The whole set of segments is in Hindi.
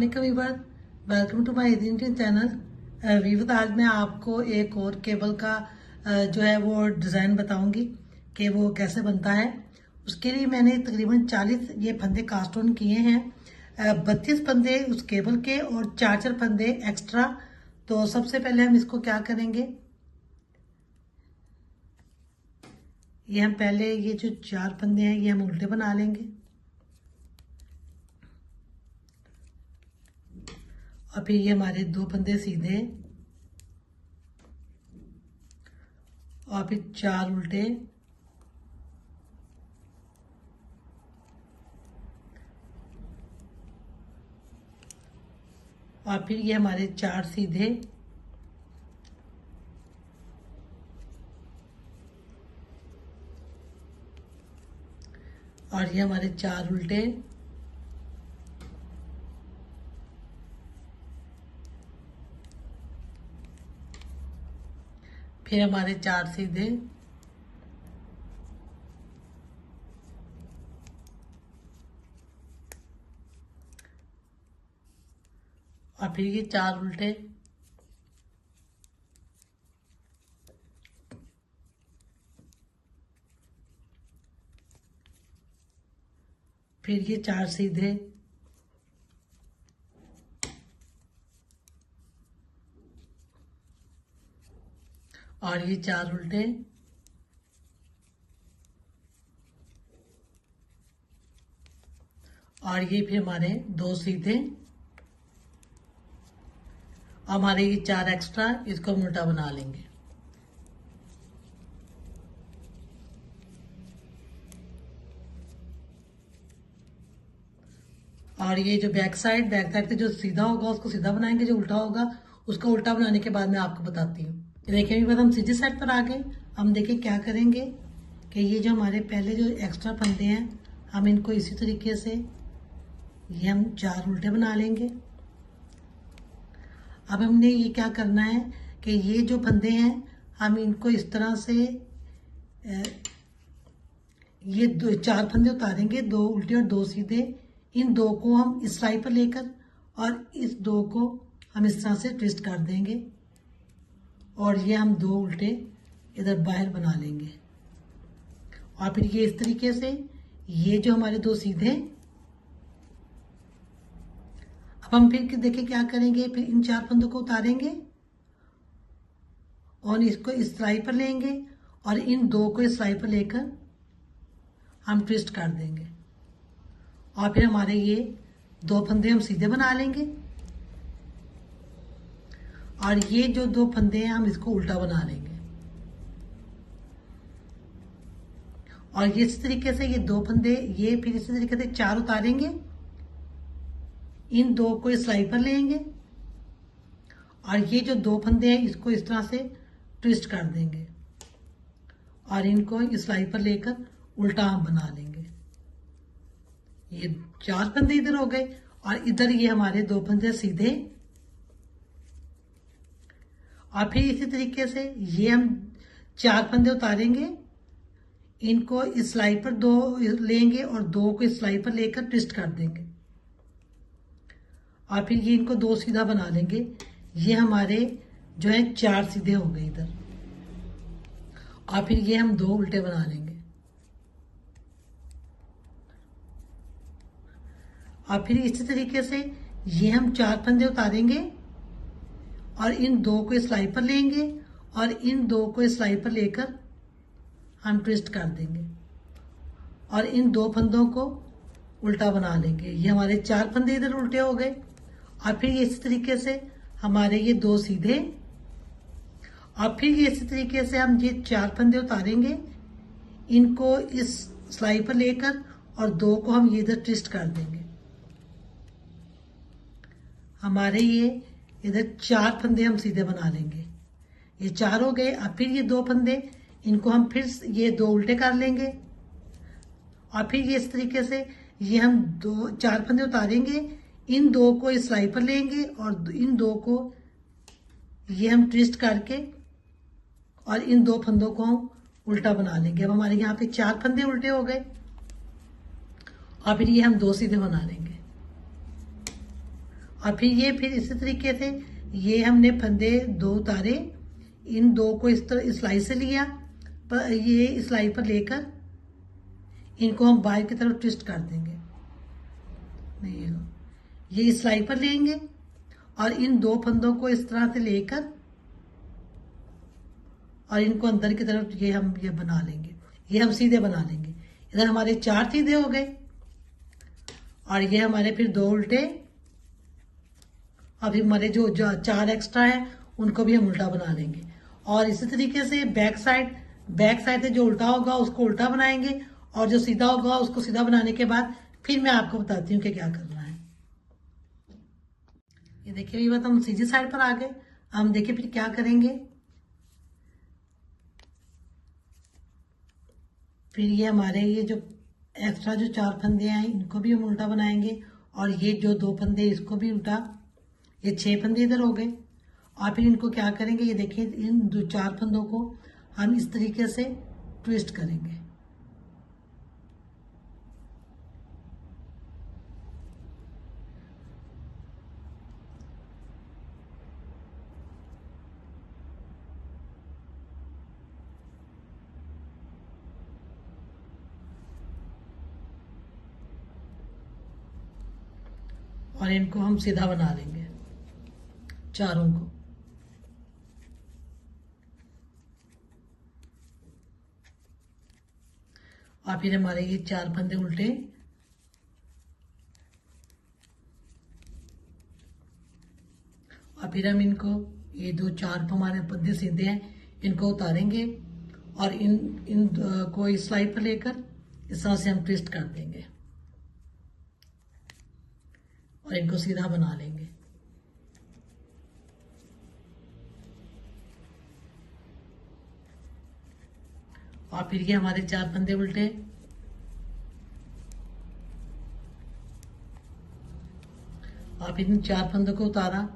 वालेकुम viewer, welcome to my Indian channel. Viewer, आज मैं आपको एक और केबल का जो है वो डिज़ाइन बताऊंगी कि वो कैसे बनता है। उसके लिए मैंने तकरीबन 40 ये फंदे कास्ट ऑन किए हैं, 32 फंदे उस केबल के और 4 फंदे एक्स्ट्रा। तो सबसे पहले हम इसको क्या करेंगे, ये हम पहले ये जो 4 फंदे हैं ये हम उल्टे बना लेंगे और फिर ये हमारे 2 फंदे सीधे और फिर 4 उल्टे और फिर ये हमारे 4 सीधे और ये हमारे 4 उल्टे फिर हमारे 4 सीधे और फिर ये 4 उल्टे फिर ये 4 सीधे और ये 4 उल्टे और ये फिर हमारे 2 सीधे, हमारे ये 4 एक्स्ट्रा, इसको हम उल्टा बना लेंगे। और ये जो बैक साइड से जो सीधा होगा उसको सीधा बनाएंगे, जो उल्टा होगा उसको उल्टा बनाने के बाद मैं आपको बताती हूँ। देखिए अभी बाद हम सीधी साइड पर आ गए। हम देखिए क्या करेंगे कि ये जो हमारे पहले जो एक्स्ट्रा फंदे हैं हम इनको इसी तरीके से ये हम 4 उल्टे बना लेंगे। अब हमने ये क्या करना है कि ये जो फंदे हैं हम इनको इस तरह से ये 4 फंदे उतारेंगे, 2 उल्टे और 2 सीधे। इन 2 को हम इस साइड पर लेकर और इस 2 को हम इस तरह से ट्विस्ट कर देंगे और ये हम 2 उल्टे इधर बाहर बना लेंगे और फिर ये इस तरीके से ये जो हमारे 2 सीधे। अब हम फिर देखिए क्या करेंगे, फिर इन 4 फंदों को उतारेंगे और इसको इस सिलाई पर लेंगे और इन 2 को इस सिलाई पर लेकर हम ट्विस्ट कर देंगे और फिर हमारे ये 2 फंदे हम सीधे बना लेंगे और ये जो 2 फंदे हैं हम इसको उल्टा बना लेंगे और ये इस तरीके से ये 2 फंदे ये फिर इसी तरीके से 4 उतारेंगे, इन 2 को इस सिलाई पर लेंगे और ये जो 2 फंदे हैं इसको इस तरह से ट्विस्ट कर देंगे और इनको इस सिलाई पर लेकर उल्टा हम बना लेंगे। ये 4 फंदे इधर हो गए और इधर ये हमारे 2 फंदे सीधे और फिर इसी तरीके से ये हम 4 फंदे उतारेंगे, इनको इस सिलाई पर 2 लेंगे और 2 को इस सिलाई पर लेकर ट्विस्ट कर देंगे और फिर ये इनको 2 सीधा बना लेंगे। ये हमारे जो है 4 सीधे हो गए इधर और फिर ये हम 2 उल्टे बना लेंगे और फिर इसी तरीके से ये हम 4 फंदे उतारेंगे और इन 2 को इस सिलाई पर लेंगे और इन 2 को इस सिलाई पर लेकर हम ट्विस्ट कर देंगे और इन 2 फंदों को उल्टा बना लेंगे। ये हमारे 4 फंदे इधर उल्टे हो गए और फिर ये इसी तरीके से हमारे ये 2 सीधे और फिर ये इसी तरीके से हम ये 4 फंदे उतारेंगे, इनको इस सिलाई पर लेकर और 2 को हम ये इधर ट्विस्ट कर देंगे। हमारे ये इधर 4 फंदे हम सीधे बना लेंगे, ये 4 हो गए। अब फिर ये 2 फंदे इनको हम फिर ये 2 उल्टे कर लेंगे और फिर ये इस तरीके से ये हम 4 फंदे उतारेंगे, इन 2 को इस सिलाई पर लेंगे और इन 2 को ये हम ट्विस्ट करके और इन 2 फंदों को हम उल्टा बना लेंगे। अब हमारे यहाँ पे 4 फंदे उल्टे हो गए और फिर ये हम 2 सीधे बना लेंगे और फिर इसी तरीके से ये हमने फंदे 2 उतारे, इन 2 को इस तरह सिलाई से लिया, पर ये सिलाई पर लेकर इनको हम बाहर की तरफ ट्विस्ट कर देंगे। नहीं, ये सिलाई पर लेंगे और इन 2 फंदों को इस तरह से लेकर और इनको अंदर की तरफ ये बना लेंगे, ये हम सीधे बना लेंगे। इधर हमारे 4 सीधे हो गए और ये हमारे फिर 2 उल्टे, अभी हमारे जो 4 एक्स्ट्रा है उनको भी हम उल्टा बना लेंगे। और इसी तरीके से बैक साइड से जो उल्टा होगा उसको उल्टा बनाएंगे और जो सीधा होगा उसको सीधा बनाने के बाद फिर मैं आपको बताती हूँ कि क्या करना है। ये देखिए, ये बात हम सीधी साइड पर आ गए। हम देखिए फिर क्या करेंगे। फिर ये हमारे ये जो एक्स्ट्रा जो 4 फंदे हैं इनको भी हम उल्टा बनाएंगे और ये जो 2 फंदे इसको भी उल्टा, ये 6 फंदे इधर हो गए। और फिर इनको क्या करेंगे, ये देखिए इन 4 फंदों को हम इस तरीके से ट्विस्ट करेंगे। और इनको हम सीधा बना लेंगे चारों को। और फिर हमारे ये 4 फंदे उल्टे, और फिर हम इनको ये 4 हमारे फंदे सीधे हैं इनको उतारेंगे और इन को इस सिलाई पर लेकर इस तरह से हम ट्विस्ट कर देंगे और इनको सीधा बना लेंगे। और फिर ये हमारे 4 फंदे उल्टे, और फिर इन 4 फंदों को उतारा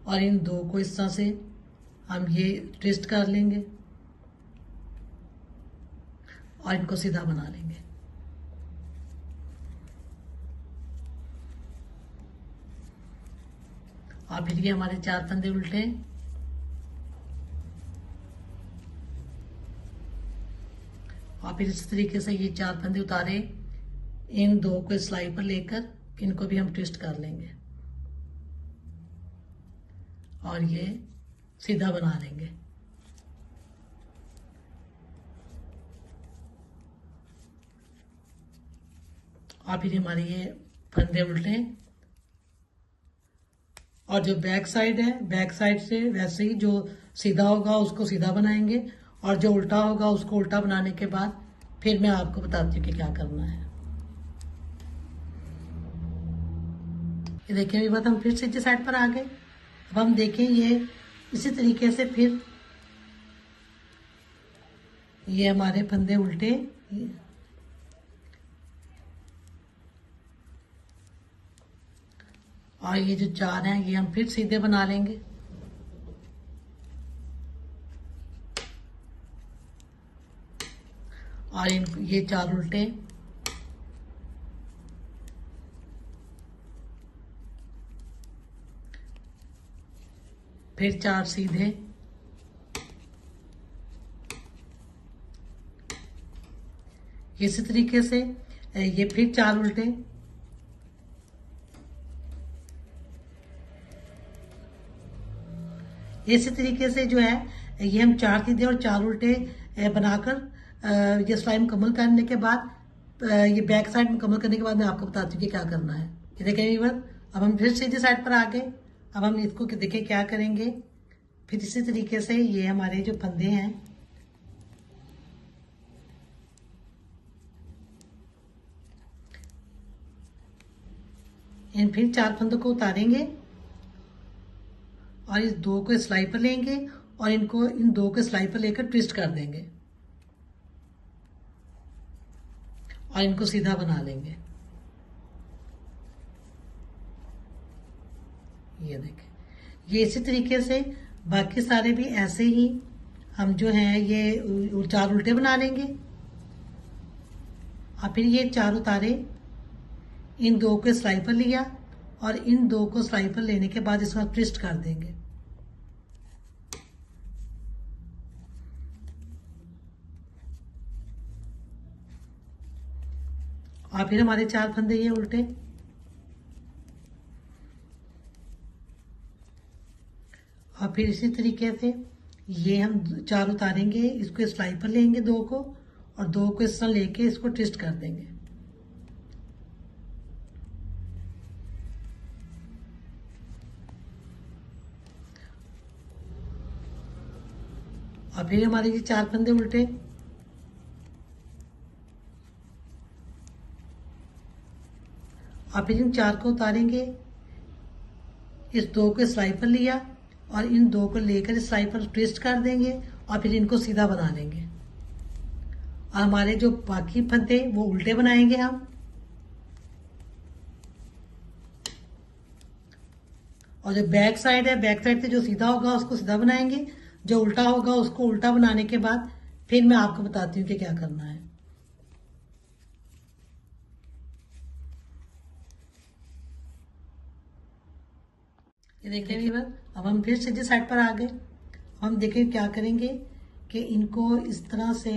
और इन 2 को इस तरह से हम ये ट्विस्ट कर लेंगे और इनको सीधा बना लेंगे। और फिर ये हमारे 4 फंदे उल्टे, और फिर इस तरीके से ये 4 फंदे उतारे, इन 2 को सिलाई पर लेकर इनको भी हम ट्विस्ट कर लेंगे और ये सीधा बना लेंगे। और फिर हमारे ये फंदे उल्टे, और जो बैक साइड है बैक साइड से वैसे ही जो सीधा होगा उसको सीधा बनाएंगे और जो उल्टा होगा उसको उल्टा बनाने के बाद फिर मैं आपको बताती हूँ कि क्या करना है। ये देखिए, ये बात हम फिर सीधी साइड पर आ गए। अब हम देखें ये इसी तरीके से फिर ये हमारे फंदे उल्टे, और ये जो 4 हैं ये हम फिर सीधे बना लेंगे। और ये 4 उल्टे, फिर 4 सीधे, इसी तरीके से ये फिर 4 उल्टे, इसी तरीके से जो है ये हम 4 सीधे और 4 उल्टे बनाकर ये सिलाई मुकम्मल करने के बाद, ये बैक साइड मुकम्मल करने के बाद मैं आपको बताती हूँ कि क्या करना है। ये देखें व्यूअर, अब हम फिर सीधी साइड पर आ गए। अब हम इसको देखें क्या करेंगे। फिर इसी तरीके से ये हमारे जो फंदे हैं इन फिर 4 फंदों को उतारेंगे और इस 2 को सिलाई पर लेंगे और इनको इन 2 को सिलाई पर लेकर ट्विस्ट कर देंगे और इनको सीधा बना लेंगे। ये देखें, ये इसी तरीके से बाकी सारे भी ऐसे ही हम जो हैं ये 4 उल्टे बना लेंगे और फिर ये 4 उतारे, इन 2 को सिलाई पर लिया और इन दो को सिलाई पर लेने के बाद इसमें ट्विस्ट कर देंगे। और फिर हमारे 4 फंदे ये उल्टे, और फिर इसी तरीके से ये हम 4 उतारेंगे, इसको सिलाई पर लेंगे 2 को, और 2 को इस तरह लेके इसको ट्विस्ट कर देंगे। और फिर हमारे ये 4 फंदे उल्टे, और फिर इन 4 को उतारेंगे, इस 2 को सिलाई पर लिया और इन 2 को लेकर सिलाई पर ट्विस्ट कर देंगे और फिर इनको सीधा बना लेंगे। और हमारे जो बाकी फंदे वो उल्टे बनाएंगे हम। और जो बैक साइड है, बैक साइड से जो सीधा होगा उसको सीधा बनाएंगे, जो उल्टा होगा उसको उल्टा बनाने के बाद फिर मैं आपको बताती हूँ कि क्या करना है। ये देखिए व्यूअर, अब हम फिर सीधी साइड पर आ गए। हम देखिए क्या करेंगे कि इनको इस तरह से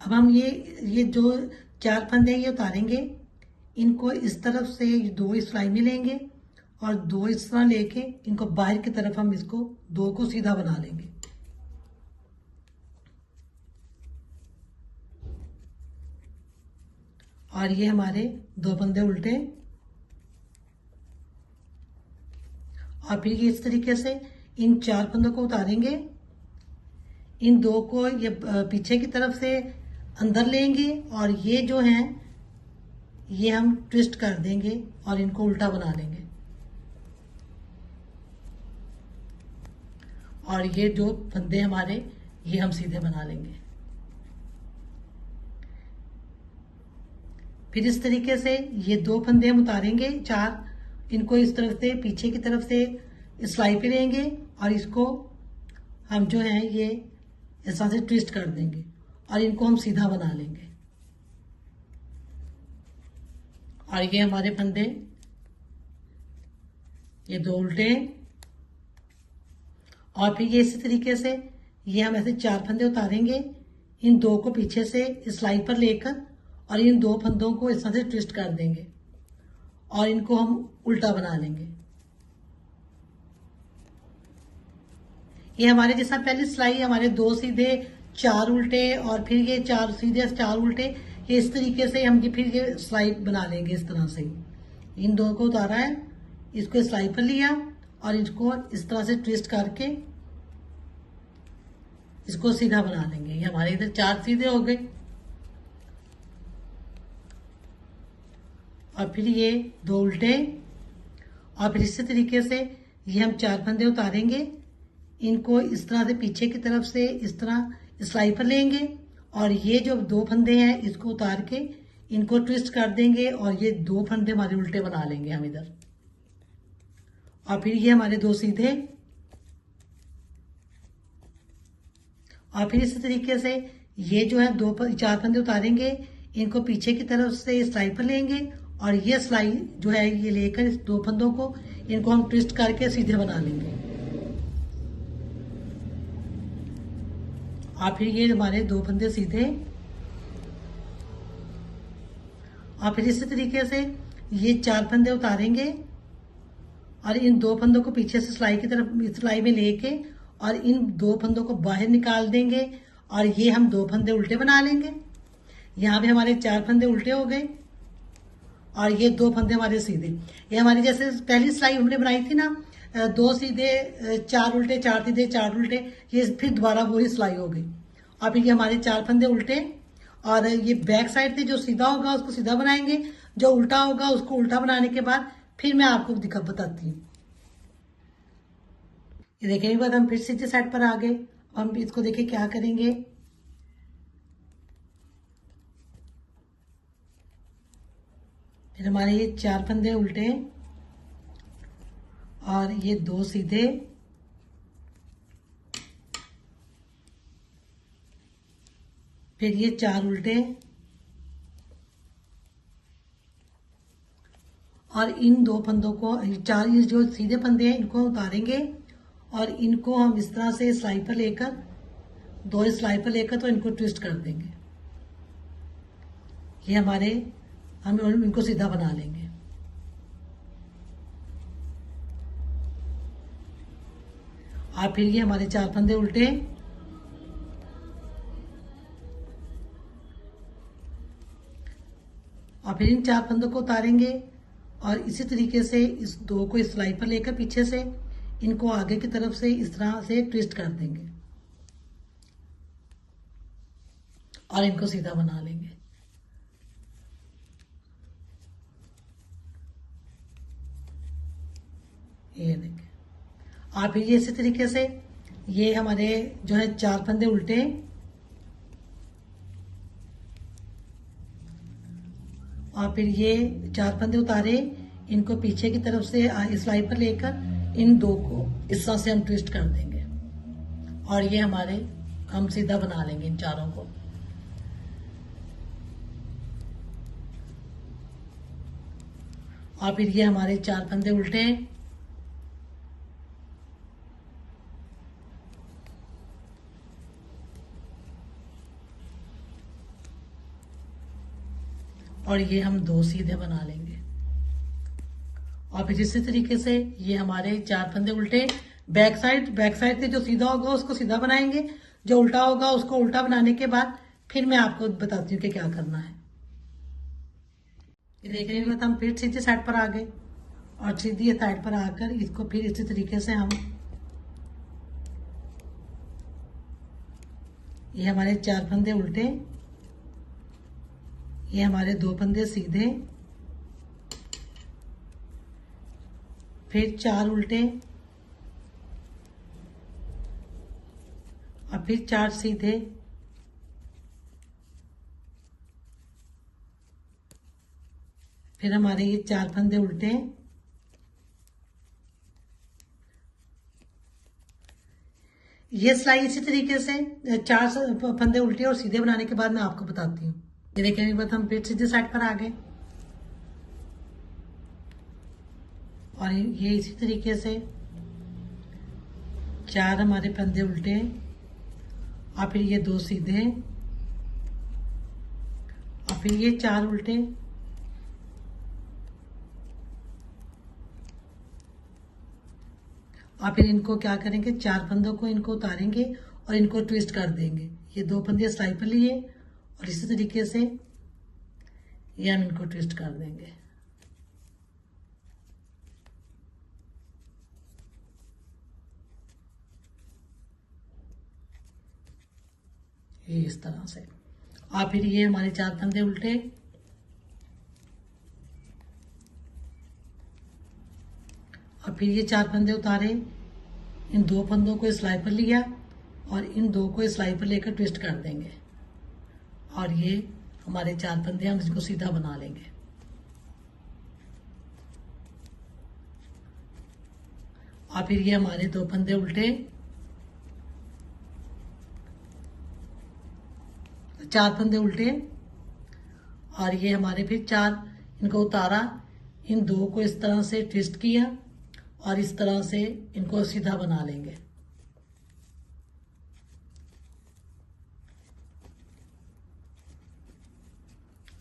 अब हम ये जो 4 फंदे ये उतारेंगे, इनको इस तरफ से 2 सिलाई में लेंगे और 2 इस तरह लेके इनको बाहर की तरफ हम इसको 2 को सीधा बना लेंगे। और ये हमारे 2 फंदे उल्टे, और फिर ये इस तरीके से इन 4 फंदों को उतारेंगे, इन 2 को ये पीछे की तरफ से अंदर लेंगे और ये जो हैं ये हम ट्विस्ट कर देंगे और इनको उल्टा बना लेंगे। और ये जो फंदे हमारे ये हम सीधे बना लेंगे। फिर इस तरीके से ये 2 फंदे हम उतारेंगे 4, इनको इस तरफ से पीछे की तरफ से सिलाई पे लेंगे और इसको हम जो है ये इस तरह से ट्विस्ट कर देंगे और इनको हम सीधा बना लेंगे। और ये हमारे फंदे, ये 2 उल्टे, और फिर ये इसी तरीके से ये हम ऐसे 4 फंदे उतारेंगे, इन 2 को पीछे से सिलाई पर लेकर और इन 2 फंदों को इस तरह से ट्विस्ट कर देंगे और इनको हम उल्टा बना लेंगे। ये हमारे जैसा पहली सिलाई हमारे 2 सीधे 4 उल्टे और फिर ये 4 सीधे 4 उल्टे, ये इस तरीके से हम फिर ये सिलाई बना लेंगे। इस तरह से इन 2 को उतारा है, इसको सिलाई पर लिया और इसको इस तरह से ट्विस्ट करके इसको सीधा बना लेंगे। ये हमारे इधर 4 सीधे हो गए। और फिर ये 2 उल्टे, और फिर इसी तरीके से ये हम 4 फंदे उतारेंगे, इनको इस तरह से पीछे की तरफ से इस तरह सिलाई पर लेंगे और ये जो 2 फंदे हैं इसको उतार के इनको ट्विस्ट कर देंगे और ये 2 फंदे हमारे उल्टे बना लेंगे हम इधर। और फिर ये हमारे 2 सीधे, और फिर इसी तरीके से ये जो है 4 फंदे उतारेंगे, इनको पीछे की तरफ से सिलाई पर लेंगे और ये सिलाई जो है ये लेकर इस 2 फंदों को इनको हम ट्विस्ट करके सीधे बना लेंगे। और फिर ये हमारे 2 फंदे सीधे, और फिर इसी तरीके से ये 4 फंदे उतारेंगे और इन 2 फंदों को पीछे से सिलाई की तरफ सिलाई में लेके और इन 2 फंदों को बाहर निकाल देंगे और ये हम 2 फंदे उल्टे बना लेंगे। यहाँ पे हमारे 4 फंदे उल्टे हो गए और ये 2 फंदे हमारे सीधे। ये हमारी जैसे पहली सिलाई हमने बनाई थी ना, 2 सीधे 4 उल्टे 4 सीधे 4 उल्टे, ये फिर दोबारा वही सिलाई हो गई। अब ये हमारे 4 फंदे उल्टे, और ये बैक साइड से जो सीधा होगा उसको सीधा बनाएंगे, जो उल्टा होगा उसको उल्टा बनाने के बाद फिर मैं आपको दिक्कत बताती हूँ। ये देखने के बाद हम फिर सीधे साइड पर आ गए। हम इसको देखिए क्या करेंगे। फिर हमारे ये 4 फंदे उल्टे और ये 2 सीधे, फिर ये 4 उल्टे, और इन 2 फंदों को, 4 ये जो सीधे फंदे हैं इनको उतारेंगे और इनको हम इस तरह से सिलाई पर लेकर, 2 सिलाई पर लेकर तो इनको ट्विस्ट कर देंगे। ये हमारे, हम इनको सीधा बना लेंगे। और फिर ये हमारे 4 फंदे उल्टे, और फिर इन 4 फंदों को उतारेंगे और इसी तरीके से इस 2 को इस सिलाई पर लेकर पीछे से इनको आगे की तरफ से इस तरह से ट्विस्ट कर देंगे और इनको सीधा बना लेंगे। ये देखें। और फिर ये इसी तरीके से ये हमारे जो है 4 फंदे उल्टे, और फिर ये 4 फंदे उतारे, इनको पीछे की तरफ से सिलाई पर लेकर इन 2 को इस तरह से हम ट्विस्ट कर देंगे और ये हमारे, हम सीधा बना लेंगे इन 4 को। और फिर ये हमारे 4 फंदे उल्टे, और ये हम 2 सीधे बना लेंगे। और फिर इसी तरीके से ये हमारे 4 फंदे उल्टे, बैक साइड से जो सीधा होगा उसको सीधा बनाएंगे, जो उल्टा होगा उसको उल्टा बनाने के बाद फिर मैं आपको बताती हूँ कि क्या करना है। ये देखने के बाद हम फिर सीधी साइड पर आ गए और सीधी साइड पर आकर इसको फिर इसी तरीके से हम, ये हमारे 4 फंदे उल्टे, ये हमारे 2 फंदे सीधे, फिर 4 उल्टे, और फिर 4 सीधे, फिर हमारे ये 4 फंदे उल्टे, ये सिलाई इसी तरीके से 4 फंदे उल्टे और सीधे बनाने के बाद मैं आपको बताती हूँ। ये देखने के बाद हम फिर सीधे साइड पर आ गए और ये इसी तरीके से 4 हमारे फंदे उल्टे, और फिर ये 2 सीधे, और फिर ये 4 उल्टे, और फिर इनको क्या करेंगे, 4 फंदों को इनको उतारेंगे और इनको ट्विस्ट कर देंगे। ये 2 फंदे सिलाई पर लिए और इसी तरीके से ये हम इनको ट्विस्ट कर देंगे। ये इस तरह से, और फिर ये हमारे 4 फंदे उल्टे, और फिर ये 4 फंदे उतारे, इन 2 फंदों को सिलाई पर लिया और इन 2 को सिलाई पर लेकर ट्विस्ट कर देंगे और ये हमारे 4 फंदे, हम इसको सीधा बना लेंगे। और फिर ये हमारे 2 फंदे उल्टे, 4 फंदे उल्टे, और ये हमारे फिर 4, इनको उतारा, इन 2 को इस तरह से ट्विस्ट किया और इस तरह से इनको सीधा बना लेंगे।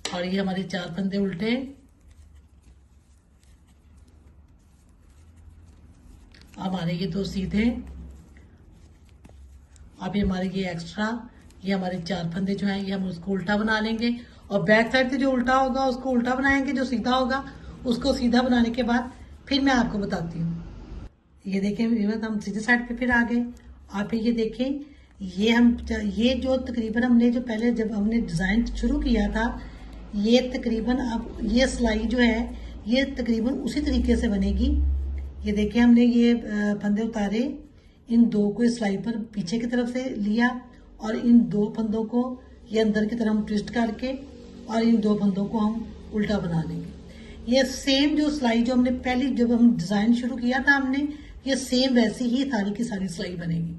और ये हमारे 4 फंदे उल्टे, हमारे ये 2 सीधे, अब ये हमारे ये एक्स्ट्रा, ये हमारे 4 फंदे जो हैं ये हम उसको उल्टा बना लेंगे और बैक साइड से जो उल्टा होगा उसको उल्टा बनाएंगे, जो सीधा होगा उसको सीधा बनाने के बाद फिर मैं आपको बताती हूँ। ये देखें, हम सीधे साइड पे फिर आ गए और फिर ये देखें, ये जो तकरीबन हमने जो पहले जब हमने डिज़ाइन शुरू किया था, ये तकरीबन अब ये सिलाई जो है ये तकरीबन उसी तरीके से बनेगी। ये देखिए, हमने ये फंदे उतारे, इन 2 को सिलाई पर पीछे की तरफ से लिया और इन 2 फंदों को ये अंदर की तरफ हम ट्विस्ट करके और इन 2 फंदों को हम उल्टा बना लेंगे। ये सेम जो सिलाई जो हमने पहले जब हम डिज़ाइन शुरू किया था हमने, ये सेम वैसी ही सारी की सारी सिलाई बनेगी।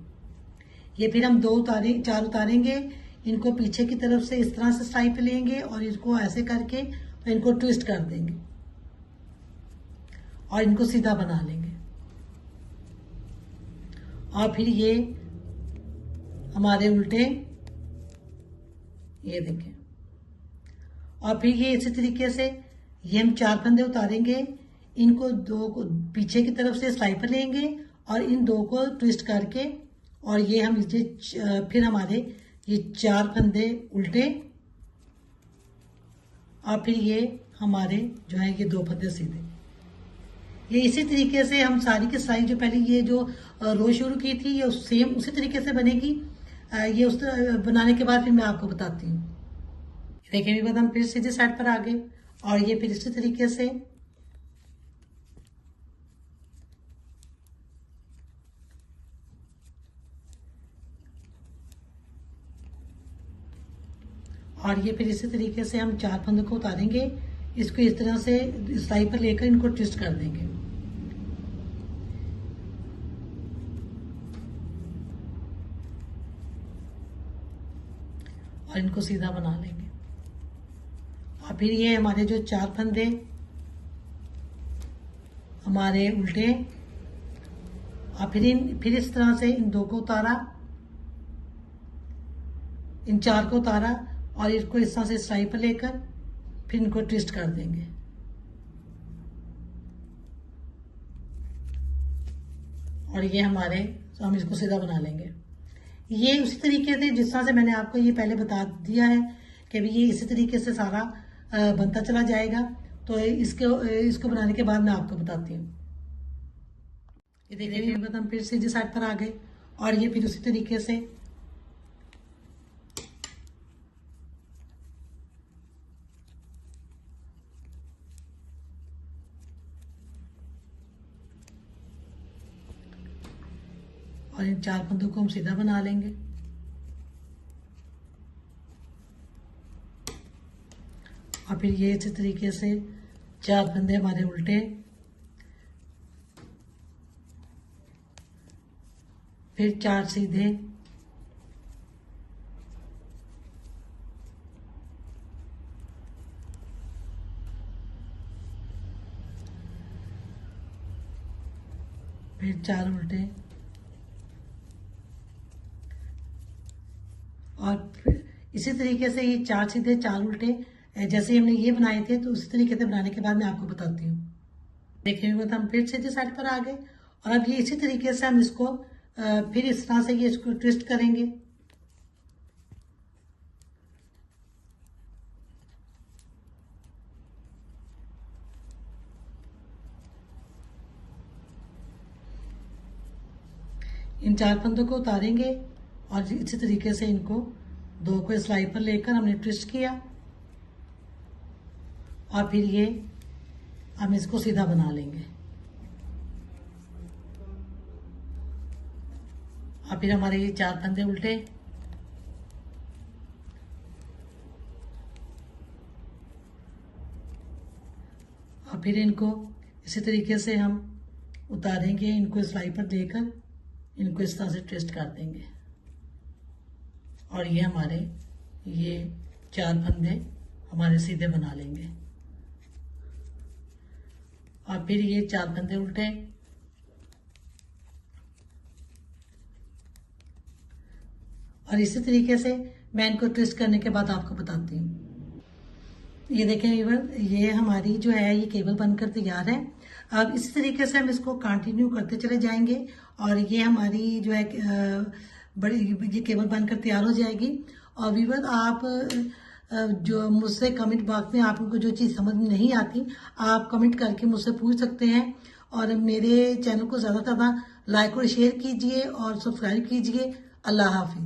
ये फिर हम 4 उतारेंगे, इनको पीछे की तरफ से इस तरह से सिलाई पे लेंगे और इनको ऐसे करके इनको ट्विस्ट कर देंगे और इनको सीधा बना लेंगे। और फिर ये हमारे उल्टे, ये देखें, और फिर ये इसी तरीके से ये हम 4 फंदे उतारेंगे, इनको 2 को पीछे की तरफ से सिलाई पर लेंगे और इन 2 को ट्विस्ट करके, और ये हम फिर हमारे ये 4 फंदे उल्टे, और फिर ये हमारे जो है ये 2 फंदे सीधे। ये इसी तरीके से हम सारी की सिलाई जो पहले ये जो रो शुरू की थी ये सेम उसी तरीके से बनेगी। ये उस बनाने के बाद फिर मैं आपको बताती हूँ। देखिए भी बाद हम फिर सीधे साइड पर आ गए और ये फिर इसी तरीके से और ये फिर इसी तरीके से हम 4 फंदों को उतारेंगे, इसको इस तरह से सिलाई पर लेकर इनको ट्विस्ट कर देंगे और इनको सीधा बना लेंगे। और फिर ये हमारे जो 4 फंदे हमारे उल्टे, और फिर इस तरह से इन 2 को उतारा, इन 4 को उतारा और इसको इस तरह से सिलाई पर लेकर फिर इनको ट्विस्ट कर देंगे और ये हमारे, तो हम इसको सीधा बना लेंगे। ये उसी तरीके से जिस तरह से मैंने आपको ये पहले बता दिया है कि भी ये इसी तरीके से सारा बनता चला जाएगा। तो इसको बनाने के बाद मैं आपको बताती हूँ। ये देखिए हम फिर सीधी साइड पर आ गए और ये फिर उसी तरीके से और इन 4 फंदों को हम सीधा बना लेंगे। और फिर ये इसी तरीके से 4 फंदे हमारे उल्टे, फिर 4 सीधे, फिर 4 उल्टे, और फिर इसी तरीके से ये 4 सीधे 4 उल्टे जैसे हमने ये बनाए थे, तो उसी तरीके से बनाने के बाद मैं आपको बताती हूँ। देखिए हम फिर सीधे साइड पर आ गए और अब ये इसी तरीके से हम इसको फिर इस तरह से ये इसको ट्विस्ट करेंगे। इन 4 फंदों को उतारेंगे और इसी तरीके से इनको 2 को सिलाई पर लेकर हमने ट्विस्ट किया और फिर ये हम इसको सीधा बना लेंगे। और फिर हमारे ये 4 फंदे उल्टे, और फिर इनको इसी तरीके से हम उतारेंगे, इनको सिलाई पर देकर इनको इस तरह से ट्विस्ट कर देंगे और ये हमारे ये 4 फंदे हमारे सीधे बना लेंगे। और फिर ये 4 फंदे उल्टे, और इसी तरीके से मैं इनको ट्विस्ट करने के बाद आपको बताती हूँ। ये देखें व्यूअर, ये हमारी जो है ये केबल बनकर तैयार है। अब इसी तरीके से हम इसको कंटिन्यू करते चले जाएंगे और ये हमारी जो है बड़ी ये केबल बनकर तैयार हो जाएगी। और व्यूअर आप जो मुझसे कमेंट बॉक्स में आपको जो चीज़ समझ में नहीं आती आप कमेंट करके मुझसे पूछ सकते हैं। और मेरे चैनल को ज़्यादा से ज़्यादा लाइक और शेयर कीजिए और सब्सक्राइब कीजिए। अल्लाह हाफिज़।